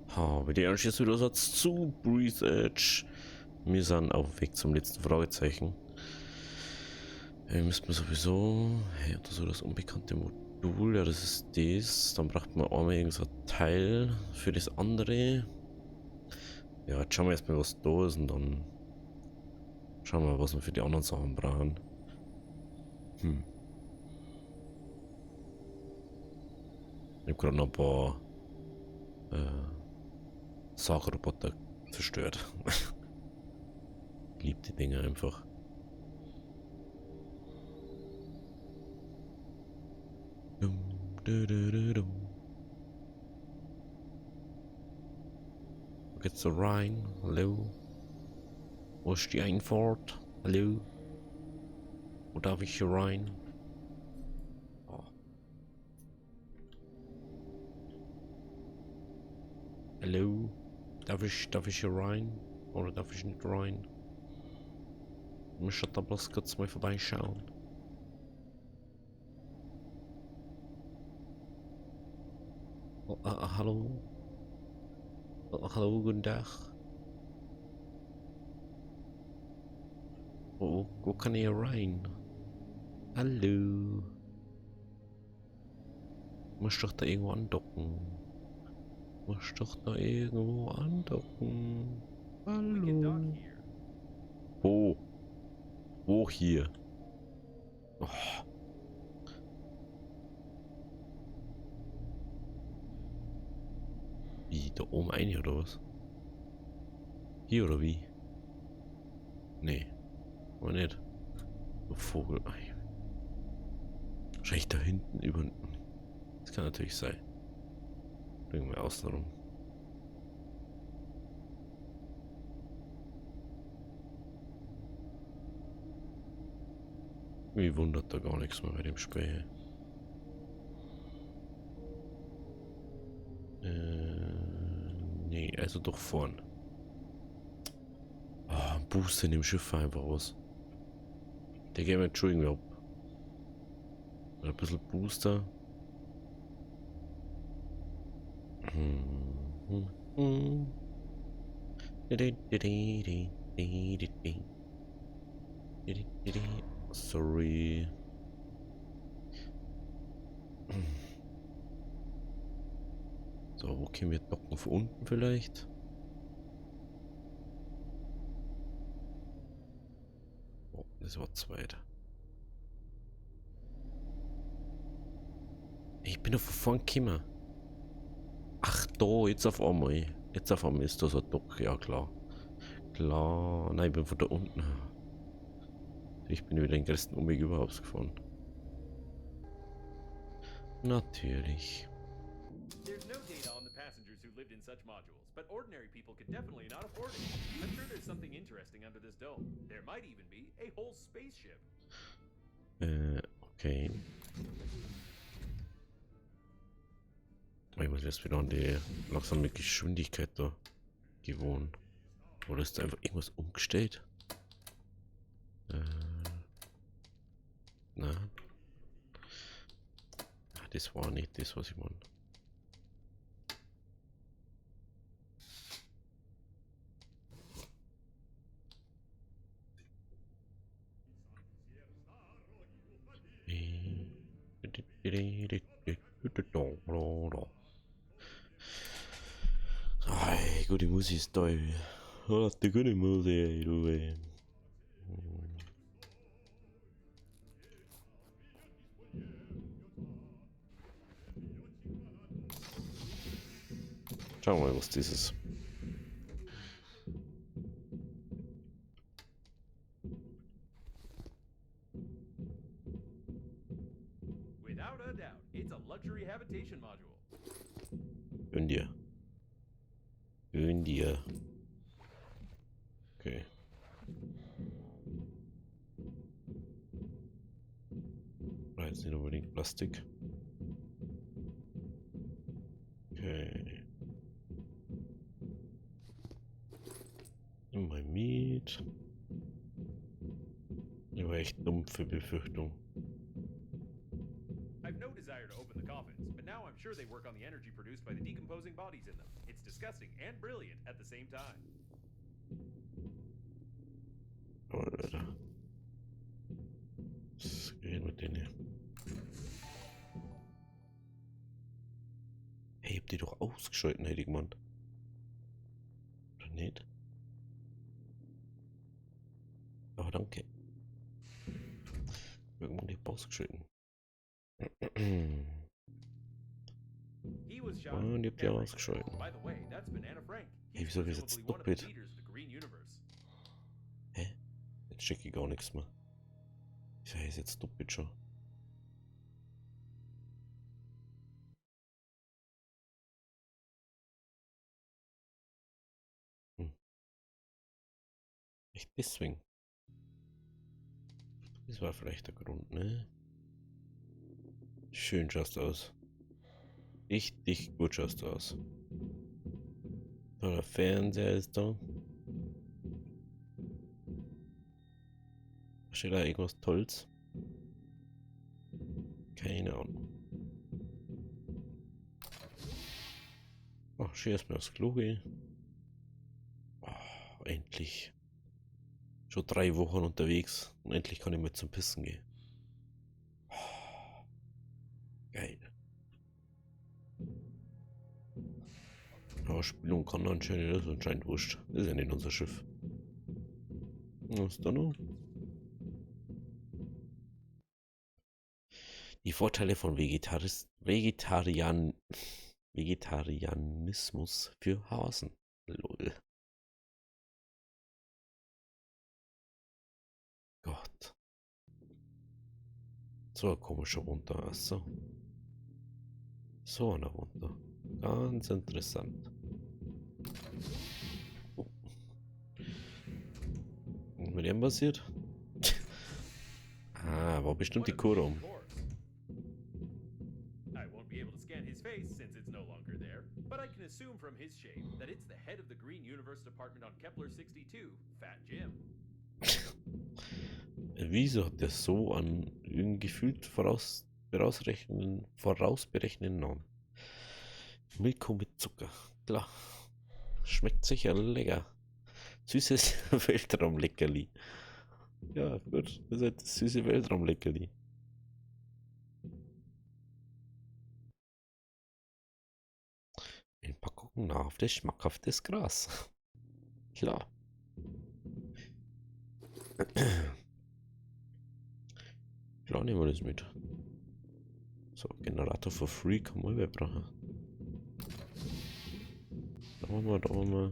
Habe die erste Widersatz zu Breathedge. Wir sind auf dem Weg zum letzten Fragezeichen. Müssten wir sowieso. Hey, oder so das unbekannte Modul. Ja, das ist das. Dann braucht man einmal irgend so ein Teil für das andere. Ja, jetzt schauen wir erstmal, was da ist und dann schauen wir, was wir für die anderen Sachen brauchen. Ich habe gerade noch ein paar Saugroboter zerstört. Ich liebe die Dinge einfach. Wo geht's so rein? Hallo? Wo ist die Einfahrt? Hallo? Wo darf ich hier rein? Oh. Hallo? Darf ich hier rein? Oder darf ich nicht rein? Ich muss da bloß kurz mal vorbeischauen. Oh, hallo? Oh, hallo, guten Tag. Wo kann ich hier rein? Hallo? Muss doch da irgendwo andocken. Muss doch da irgendwo andocken. Hallo? Wo? Wo hier? Oh. Wie, da oben ein oder was? Hier oder wie? Nee, aber nicht. So Vogel. Ei. Wahrscheinlich da hinten über. Das kann natürlich sein. Irgendwie außen rum. Mich wundert da gar nichts mehr bei dem Spiel. Nee, also doch vorn. Ah, ein Booster in dem Schiff war einfach aus. Der geht mir, entschuldigen wir ab. Ein bisschen Booster. Sorry. So, wo können wir docken? Von unten vielleicht? Oh, das war zweit. Ich bin doch von vorn gekommen. Ach da, jetzt auf einmal. Jetzt auf einmal ist das ein Dock, ja klar. Klar, nein, ich bin von da unten. Ich bin wieder den größten Umweg überhaupt gefahren. Natürlich. There's no data on the passengers who lived in such modules, but ordinary people could definitely not afford it. I'm sure there's something interesting under this dome. There might even be a whole spaceship. Okay. Ich muss jetzt wieder an die langsame Geschwindigkeit da gewohnt. Oder ist da einfach irgendwas umgestellt? Na. Ach, das war nicht das, was ich meine. Ay, gute Musik ist toll. Oh, die gute Musik, du ey. Schauen wir mal, was das ist. Without a doubt, it's a luxury habitation module. Gönn dir. Gönn dir. Okay. War jetzt nicht unbedingt Plastik. Okay. Immer mit. Ich war echt dumpfe Befürchtung. I've no desire to open the coffins, but now I'm sure they work on the energy produced by the decomposing bodies in them. It's disgusting and brilliant at the same time. Alter. Was geht mit denen hier? Hey, habt ihr doch ausgeschalten, hätte ich gemeint. Oder nicht? Aber danke. Irgendwann die ausgeschalten. He was shot. Und ihr habt ja ausgeschalten. By the way, that's Banana Frank. Hey, wieso wird jetzt presumably one of the doppelt? leaders of the green universe. Hä? Jetzt check ich gar nichts mehr. Wieso ist jetzt doppelt schon? Echt deswegen? Das war vielleicht der Grund, ne? Schön schaust du aus. Richtig gut schaust du aus. Der Fernseher ist da. Steht da irgendwas Tolles? Keine Ahnung. Ach, schön erstmal aufs Klo gehen. Oh, endlich. Schon 3 Wochen unterwegs und endlich kann ich mal zum Pissen gehen. Oh, geil. Aber Spülung kann anscheinend, das ist anscheinend wurscht. Das ist ja nicht unser Schiff. Was ist da noch? Die Vorteile von Vegetarianismus für Hasen. Lol. Gott. So ein komischer Hund da. Achso. So einer Hund da. Ganz interessant. Oh. Und mit dem passiert? Ah, war bestimmt die Kur um. I won't be able to scan his face since it's no longer there, but I can assume from his shape that it's the head of the Green Universe Department on Kepler 62, Fat Jim. Wieso hat der so einen irgendwie gefühlt vorausberechnenden Namen? Milko mit Zucker. Klar. Schmeckt sicher lecker. Süßes Weltraumleckerli. Ja, gut. Das ist halt das süße Weltraumleckerli. Ein paar gucken nach auf das schmackhaftes Gras. Klar. Klar nehmen wir das mit. So, Generator for free kann man überbrauchen. Da machen wir.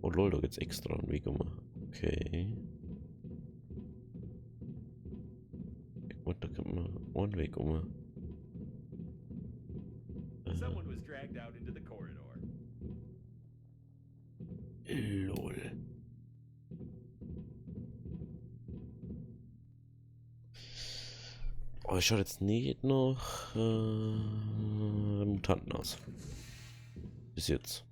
Oh lol, da geht's extra einen Weg um. Okay. Und da kommt man einen Weg um. Someone was dragged out into the corridor. Lol. Oh, ich schaue jetzt nicht noch Mutanten aus. Bis jetzt.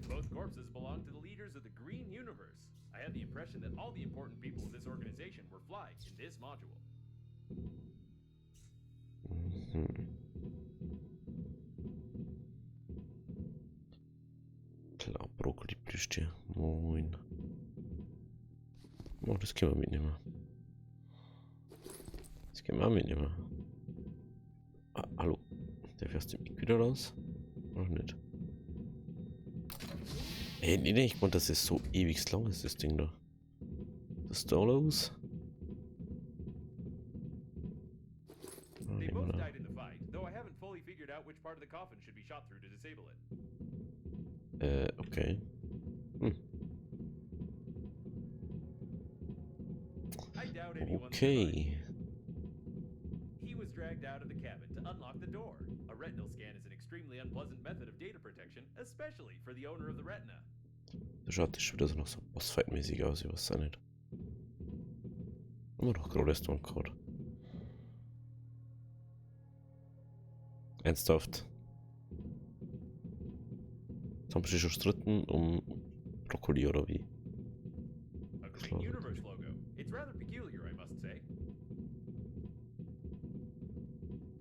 Both corpses belong to the leaders of the Green Universe. I had the impression that all the important people in this organization were flagged in this module. Klar, Brokkoli-Plüschtier. Moin. Oh, das können wir mitnehmen. Das können wir auch mitnehmen. Ah, hallo. Der fährst du wieder raus? Noch nicht. Ey, nee, ich meine, das ist so ewig lang ist, das Ding da. Das ist da los. They both died in the fight, though I haven't fully figured out which part of the coffin should be shot through to disable it. Okay. I doubt anyone Okay. He was dragged out of the cabin to unlock the door. A retinal scan is an extremely unpleasant method of data protection, especially for the owner of the retina. Das schaut schon wieder so noch so Bossfight-mäßig aus, ich weiß auch nicht. Immer noch gerade erst Code. Ernsthaft. Jetzt haben sie schon gestritten um Brokkoli oder wie? A Green Universe logo. It's rather peculiar, I must say.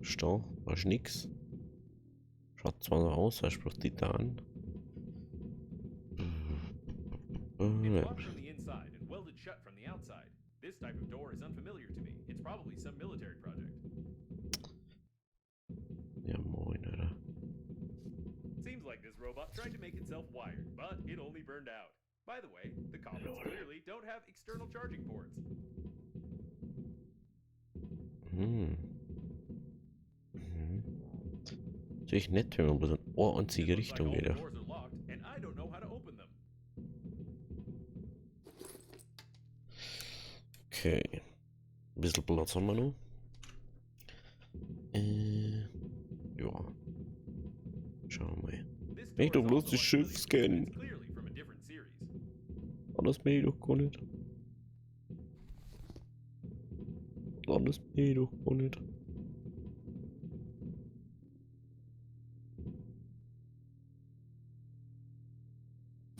Stau? Hast nix. Schaut zwar so aus, als sprach Titan. It's locked from the inside and welded shut from the outside. This type of door is unfamiliar to me. It's probably some military project. Ja, moin, Alter. Seems like this robot tried to make itself wired, but it only burned out. By the way, the coffins clearly don't have external charging ports. Mhm. Natürlich nett, wenn man bloß in einzige Richtung geht. Doors are locked and I don't know how to open them. Okay. Ein bisschen Platz haben wir noch. Ja. Schauen wir mal. Ich doch bloß das Schiff scannen. Alles mehr doch gar nicht. Alles mehr doch gar nicht.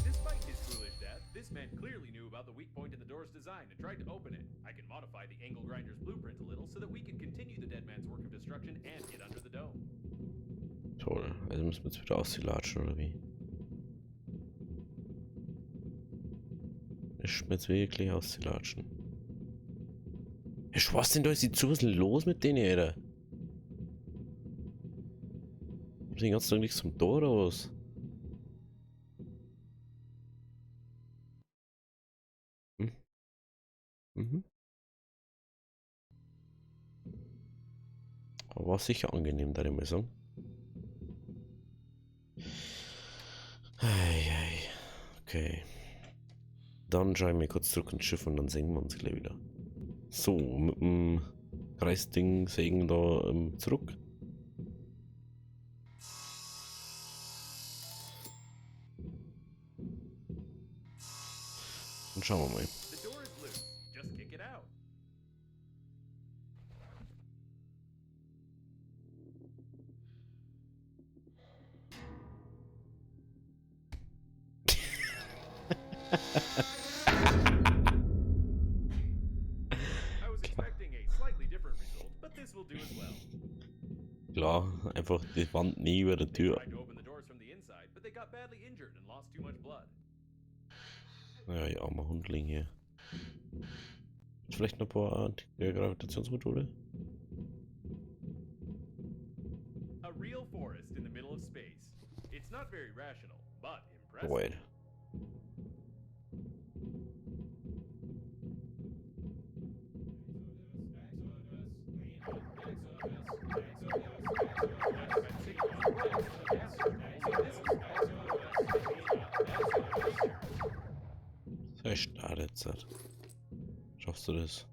Despite his foolish death, this man clearly knew about the weak point in the door's design and tried to open it. I can modify the angle grinder's blueprint a little so that we can continue the dead man's work of destruction and get under the dome. Toll. Also müssen wir jetzt wieder auslatschen, oder wie? Ich mir jetzt wirklich auszulatschen. Ich was denn da ist die Zusel los mit denen, Alter? Haben sie den ganzen Tag nichts zum Tor oder was? Hm? Mhm. Aber war sicher angenehm, da die Messung. Eieiei. Okay. Dann schauen wir kurz zurück ins Schiff und dann sehen wir uns gleich wieder. So, mit dem Kreisding sägen da zurück. Und schauen wir mal. The door is loose. Just kick it out. I was expecting a slightly different result, but this will do as well. Klar, einfach die Wand nie über der They Tür. tried to open the doors from the inside, but they got badly injured and lost too much blood. Ja, ja, armer Hundling hier. Vielleicht noch ein paar Gravitationsmodule? A real forest in the middle of space. It's not very rational, but impressive. Boy. Sehr stark jetzt. Schaffst du das?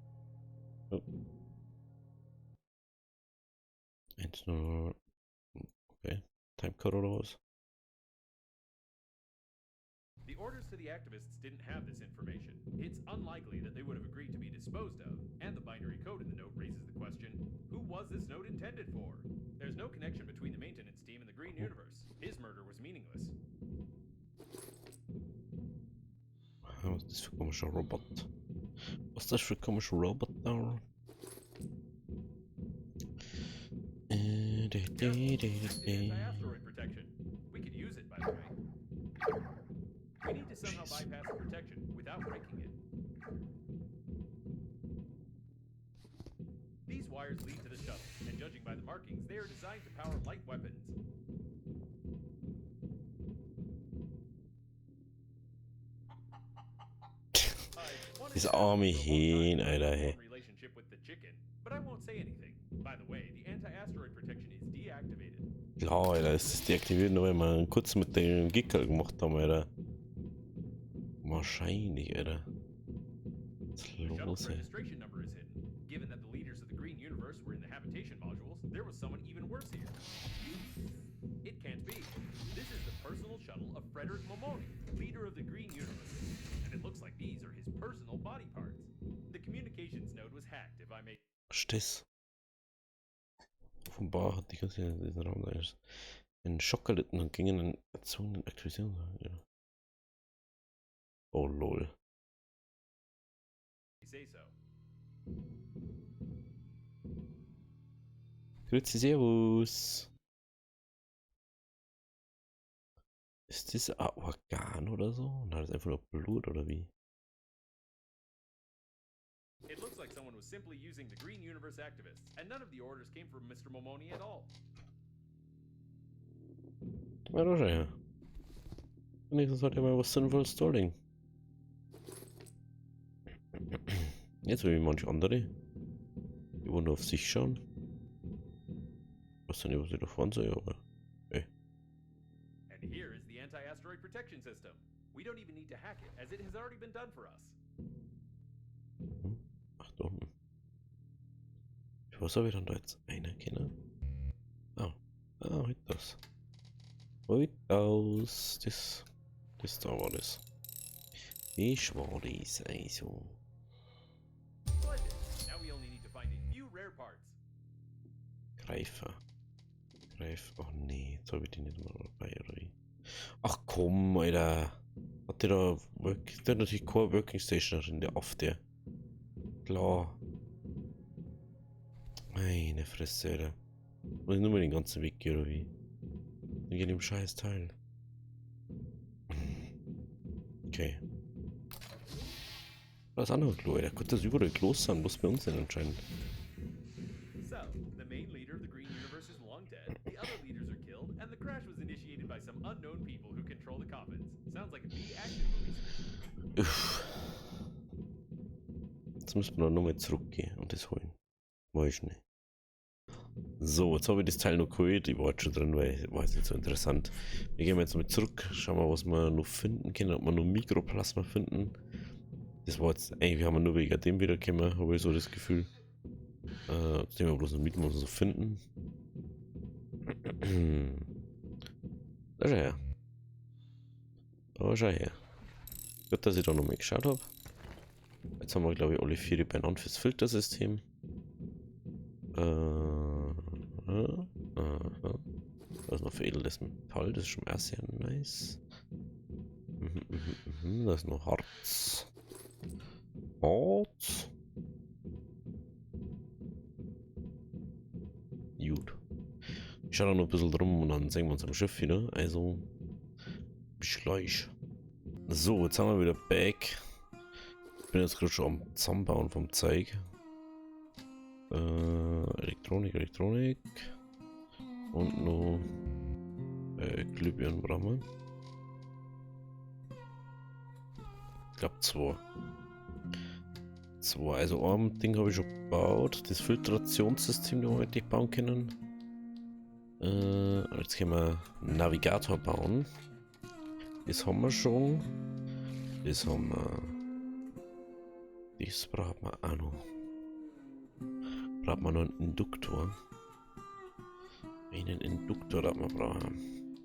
Oh. 1-0. Okay. Timecode oder was? The orders to the activists didn't have this information. It's unlikely that they would have agreed to be disposed of, and the binary code in the note raises the question, who was this note intended for? There's no connection between the maintenance team and the Green Universe. His murder was meaningless. Was ist das für ein komischer Robot? Was ist das für ein komischer Robot da? Anti-asteroid protection. We could use it, by the way. We need to somehow bypass the protection without breaking it. These wires lead to the shuttle, and judging by the markings, they are designed to power light weapons. This army Hähn, Alter, hey. Relationship with the chicken, but I won't say anything. By the way, the anti-asteroid protection is deactivated. Klar, Alter, es ist deaktiviert, nur wenn wir kurz mit dem Gickel gemacht haben, Alter. Wahrscheinlich, Alter. Was ist los, ey? Registration number is hidden. Given that the leaders of the Green Universe were in the habitation modules, there was someone even worse here. It can't be. This is the personal shuttle of Frederick Momoni, leader of the Green Universe. And it looks like these are his personal body parts. The communications node was hacked, if I may. Steh's. Offenbar hat die ganze diesen Raum da erst einen Schock gelitten und ging in einen erzwungenen Aktivisierung. Ja. Oh lol. Say so. Grüezi, servus. Ist das ein Organ oder so? Und hat es einfach nur Blut oder wie? It looks like someone was simply using the Green Universe activists, and none of the orders came from Mr. Momoni at all. Ja, doch schon, ja. Wenigstens hat er mal was Sinnvolles darlegen. Jetzt wie manche andere. Die wollen nur auf sich schauen. Was denn, was sie da vorne sehen, aber. And here is the anti-asteroid protection system. We don't even need to hack it, as it has already been done for us. Ach, da unten. Was habe ich dann da jetzt? Einer kennen? Ah, halt das. Halt aus. Das da war das. Ich war das, also. Splendid. Now we only need to find a few rare parts. Greifer. Ach nee, jetzt habe ich die nicht mal dabei, oder wie? Ach komm, Alter. Hat der da der hat natürlich keine Working Station drin, der auf der. Klar. Meine Fresse, Alter. Muss ich nur mal den ganzen Weg gehen, oder wie? Dann geht dem scheiß Teil. Okay. Was anderes Klo, Alter. Könnte das überall Klos sein, bloß bei uns denn anscheinend. So, the main leader of the Green Universe is long dead, the other leaders are killed, and the crash was initiated by some unknown people who control the commons. Sounds like a B-action movie. Uff. Jetzt müssen wir noch mal zurückgehen und das holen. Weiß ich nicht. So, jetzt habe ich das Teil noch geholt. Ich war jetzt schon drin, weil war jetzt nicht so interessant. Wir gehen jetzt mal zurück, schauen wir, was wir noch finden können, ob wir noch Mikroplasma finden. Das war jetzt, eigentlich haben wir nur wegen dem wiedergekommen, habe ich so das Gefühl. Jetzt nehmen wir bloß noch mit, was wir so finden. Da schau her. Da schau her. Gut, dass ich da nochmal geschaut habe. Jetzt haben wir, glaube ich, alle 4 beieinander fürs Filtersystem. Da ist noch veredeltes Metall, das ist schon mal sehr nice. Da ist noch Harz. Harz. Gut. Ich schaue noch ein bisschen drum und dann sehen wir uns am Schiff wieder. Also, bis gleich. So, jetzt haben wir wieder back. Ich bin jetzt gerade schon am Zusammenbauen vom Zeug. Elektronik. Und noch Glühbirnen brauchen wir. Ich glaube 2. Also ein Ding habe ich schon gebaut. Das Filtrationssystem, das wir heute bauen können. Jetzt können wir einen Navigator bauen. Das haben wir schon. Das haben wir. Das braucht man auch noch. Braucht man noch einen Induktor. Einen Induktor, das wir brauchen.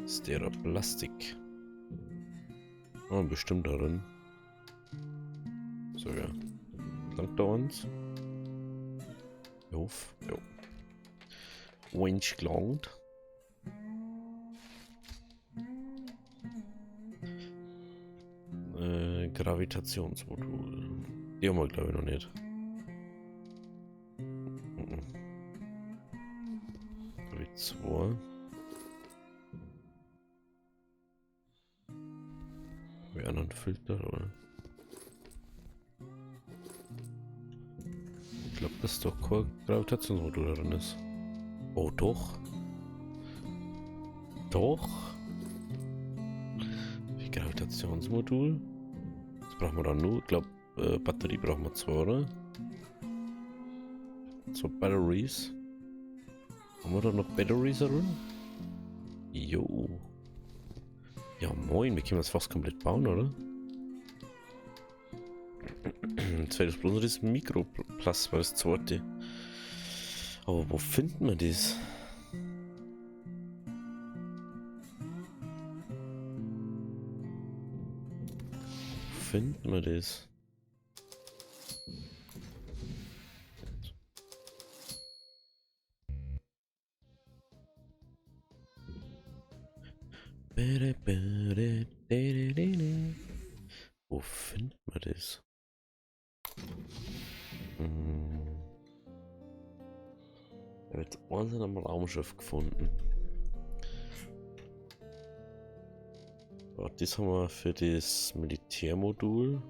Ist der Plastik. Oh, bestimmt darin. So, ja. Langt da uns. Auf. Jo. Winch gelangt. Gravitationsmodul. Die haben wir, glaube ich, noch nicht. Habe ich 2. Wir haben einen Filter, oder? Ich glaube, dass doch kein Gravitationsmodul drin ist. Oh, doch. Doch. Wie Gravitationsmodul? Das brauchen wir dann nur. Ich glaube, Batterie brauchen wir 2, oder? 2 Batteries. Haben wir da noch Batteries drin? Jo. Ja, moin, wir können das fast komplett bauen, oder? Jetzt wäre das bloß noch das Mikroplasma, das zweite. Aber wo finden wir das? Wo finden wir das? Wo findet man das? Ich habe jetzt eins in einem Raumschiff gefunden. So, das haben wir für das Militärmodul.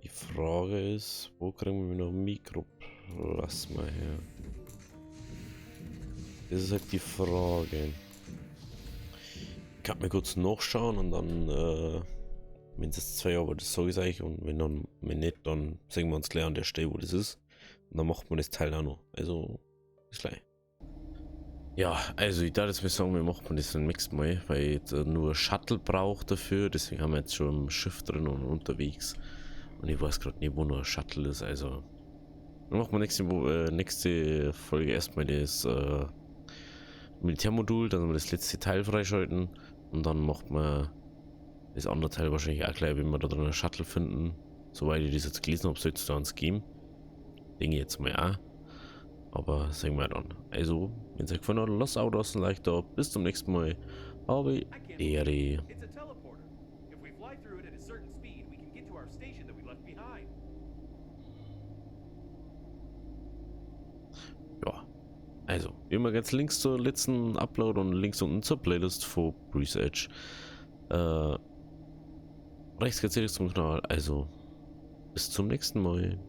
Die Frage ist, wo kriegen wir noch Mikroplasma her? Das ist halt die Frage. Ich kann mir kurz nachschauen und dann, wenn es jetzt 2 Jahre, das sage ich euch, und wenn nicht, dann sehen wir uns gleich an der Stelle, wo das ist. Und dann macht man das Teil auch noch. Also, bis gleich. Ja, also ich darf jetzt mal sagen, wir machen das beim nächsten Mal, weil ich jetzt nur Shuttle brauche dafür. Deswegen haben wir jetzt schon im Schiff drin und unterwegs. Und ich weiß gerade nicht, wo nur ein Shuttle ist. Also, dann machen wir nächste Folge erstmal das Militärmodul, dann wir das letzte Teil freischalten. Und dann macht man das andere Teil wahrscheinlich auch gleich, wenn wir da drin einen Shuttle finden. Soweit ich das jetzt gelesen habe, soll es da eins geben. Denke ich jetzt mal auch. Aber sehen wir dann. Also, wenn es euch gefallen hat, lasst auch das ein Like da. Bis zum nächsten Mal. Habe Ehre. It's a teleporter. If we fly through it at a certain speed, we can get to our station that we left behind. Ja. Also, wie immer jetzt Links zur letzten Upload und Links unten zur Playlist von Breathedge. Rechts geht's direkt zum Kanal. Also, bis zum nächsten Mal.